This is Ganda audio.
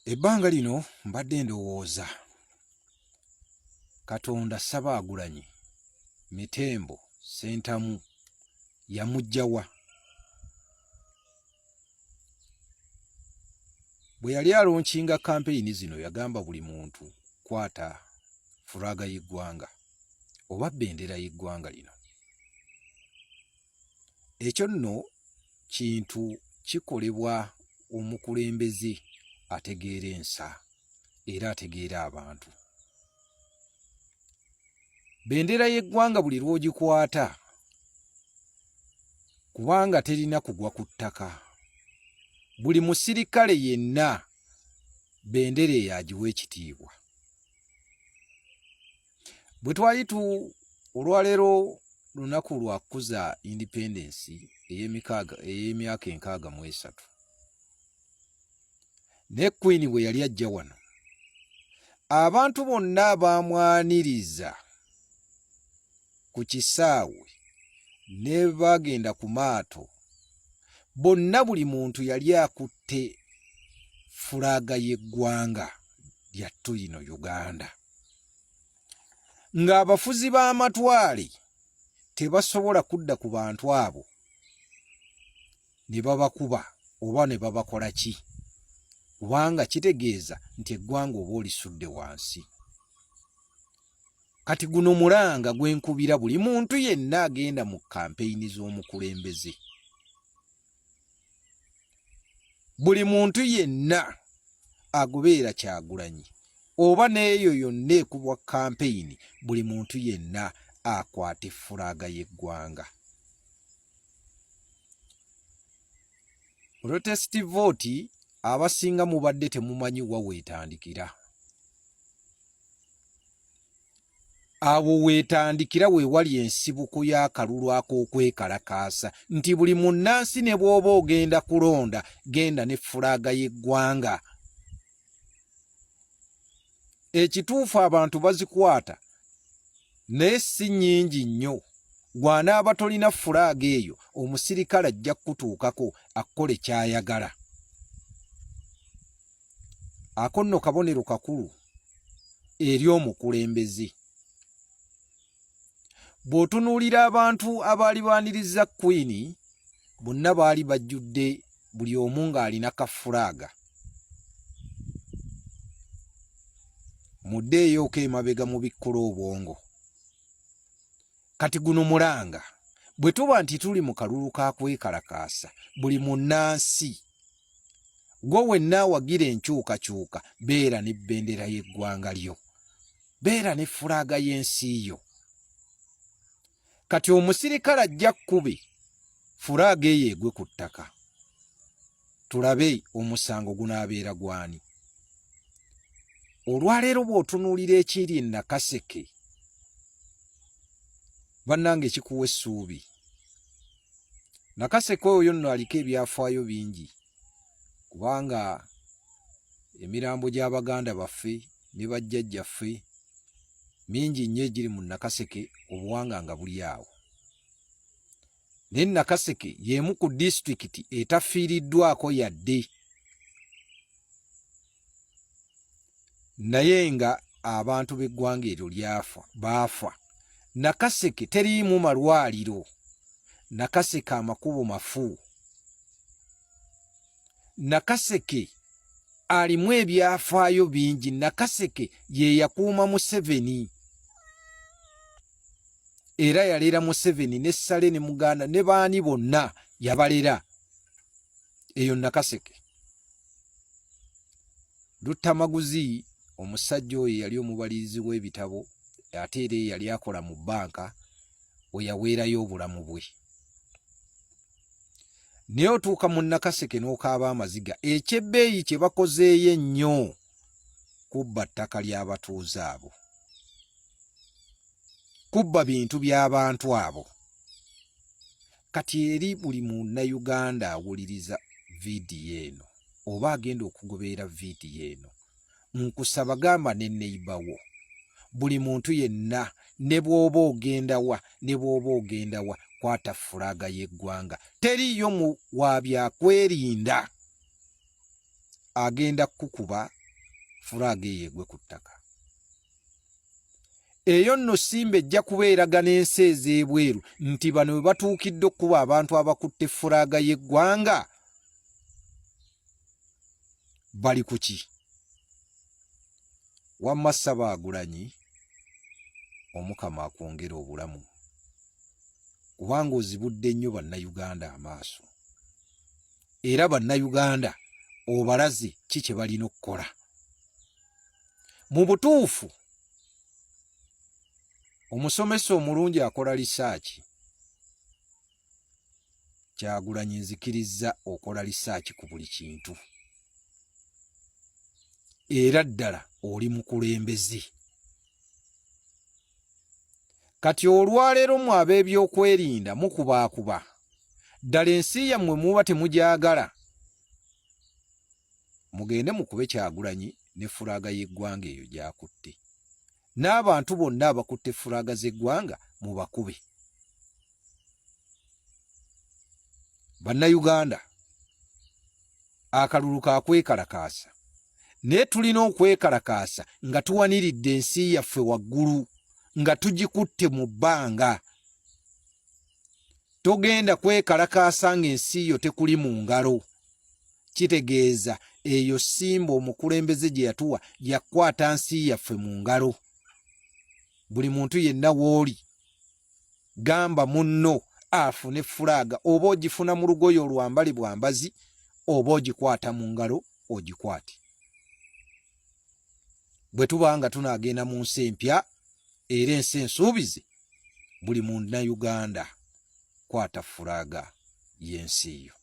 Ebbanga lino mbadde ndowooza Katonda Ssabaagulanyi Mitembo Ssentamu yamuggya wa? Bwe yali alonkinga kampeyini zino yagamba buli muntu kwata fulaga y'eggwanga oba bbendera y'eggwanga lino. Ekyo nno kintu kikolebwa omukulembeze ategeera ensa era ategeera abantu. Bendera y'eggwanga buli lw'ogikwata kubanga terina kugwa ku ttaka, buli musirikale yenna bendera eyo agiwa ekitiibwa. Bwe twali olwaleero lunaku lwa kukuza independence ey'emyaka 63 ne Queen bwe yali ajja wano, abantu bonna baamwaniriza ku kisaawe ne bagenda ku maato, bonna buli muntu yali akutte fulaga y'eggwanga lyattu lino Uganda. Ng'abafuzi b'amatwale tebasobola kudda ku bantu abo ne babakuba oba ne babakola ki, kubanga kitegeeza nti eggwanga oba olisudde wansi. Kati guno mulanga gwenkubira buli muntu yenna agenda mu kampeyini z'omukulembeze. Buli muntu yenna agobeera Kyagulanyi oba n'eyo yonna ekubwa kampeyini, buli muntu yenna akwata effulaga y'eggwanga. Protest vote abasinga mubadde temumanyi wa weetandikira. Awo weetandikira we wali ensibuko y'akalulu ak'okwekalakaasa nti buli munnansi ne bw'oba ogenda kulonda, genda n'effulaga y'eggwanga. Ekituufu abantu bazikwata naye si nnyingi nnyo. Bw'anaaba tolina ffulaga eyo, omusirikale ajja kutuukako akole ky'ayagala. Ako nno kabonero kakulu eri omukulembeze. Bw'otunuulira abantu abaali baaniriza Queen, bonna baali bajjudde buli omu ng'alina kaffulaga. Muddeeyoko emabega mu bikkola obwongo. Kati guno mulanga bwe tuba nti tuli mu kalulu ka kwekalakaasa, buli munnansi gwe wenna awagira enkyukakyuka, beera n'ebbendera y'eggwanga lyo, beera n'effulaga y'ensi yo. Kati omusirikale ajja kkube fulaga eyo egwe ku ttaka, tulabe omusango gunaabeera gwani. Olwaleero bw'otunuulira ekiri e Nakaseke, bannange kikuwa essuubi. Nakaseke oyo nno aliko ebyafaayo bingi, kubanga emirambo gy'Abaganda baffe ne bajjajjaffe mingi nnyo egiri mu Nakaseke, obuwanga nga buli awo. Ne Nakaseke y'emu ku disitulikiti etafiiriddwako yadde, naye nga abantu b'eggwanga eryo baafa. Nakaseke teriimu malwaliro, Nakaseke amakubo mafu, Nakaseke alimu ebyafaayo bingi. Nakaseke ye yakuuma Museveni era yalera Museveni ne Ssale ne Muganda ne baani bonna yabalera eyo Nakaseke. Luttamaguzi omusajja oyo yali omubalirizi w'ebitabo ate era yali akola mu bbanka, we yaweerayo obulamu bwe. Naye otuuka mu Nakaseke n'okaaba amaziga. Ekyebbeeyi kye bakozeeyo ennyo kubba ttaka ly'abatuuze abo, kubba bintu by'abantu abo. Kati eri buli munnayuganda awuliriza vidiyo eno oba agenda okugoberera vidiyo eno, nkusaba gamba ne neighbor wo, buli muntu yenna, ne bw'oba ogenda wa, kwata fulaga y'eggwanga. Teriyo mu wa byakwerinda agenda kukuba furaaga eyo egwe ku ttaka. Eyo nno Simba ejja kubeeraga n'ensi ez'ebweru nti bano bwe batuukidde okuba abantu abakutte furaaga y'eggwanga bali ku ki? Wamma Ssabaagulanyi Omukama akwongera obulamu, kubanga ozibudde nnyo bannayuganda amaaso, era bannayuganda obalaze ki kye balina okukola. Mu butuufu omusomesa omulungi akola lisaaki. Kyagulanyi nzikirizza okola lisaaki ku buli kintu, era ddala oli mukulembeze. Kati olwaleero mwe ab'ebyokwerinda mukubaakuba, ddala ensi yammwe muba temugyagala, mugende mukube Kyagulanyi ne furaaga y'eggwanga eyo gy'akutte. N'abantu bonna abakutte furaaga z'eggwanga mubakube. Bannayuganda, akalulu kakwekalakaasa, naye tulina okwekalakaasa nga tuwaniridde ensi yaffe waggulu, nga tugikutte mu bbanga. Togenda kwekalakaasa ng'ensi yo tekuli mu ngalo. Kitegeeza eyo Simba omukulembeze gye yatuwa yakwata nsi yaffe mu ngalo. Buli muntu yenna w'oli gamba munno afune furaaga, oba ogifuna mu lugoye olwambali bwambazi, oba ogikwata mu ngalo ogikwate. Bwe tuba nga tunaagenda mu nsi empya era ensi ensuubize, buli munnayuganda kwata furaaga y'ensi yo.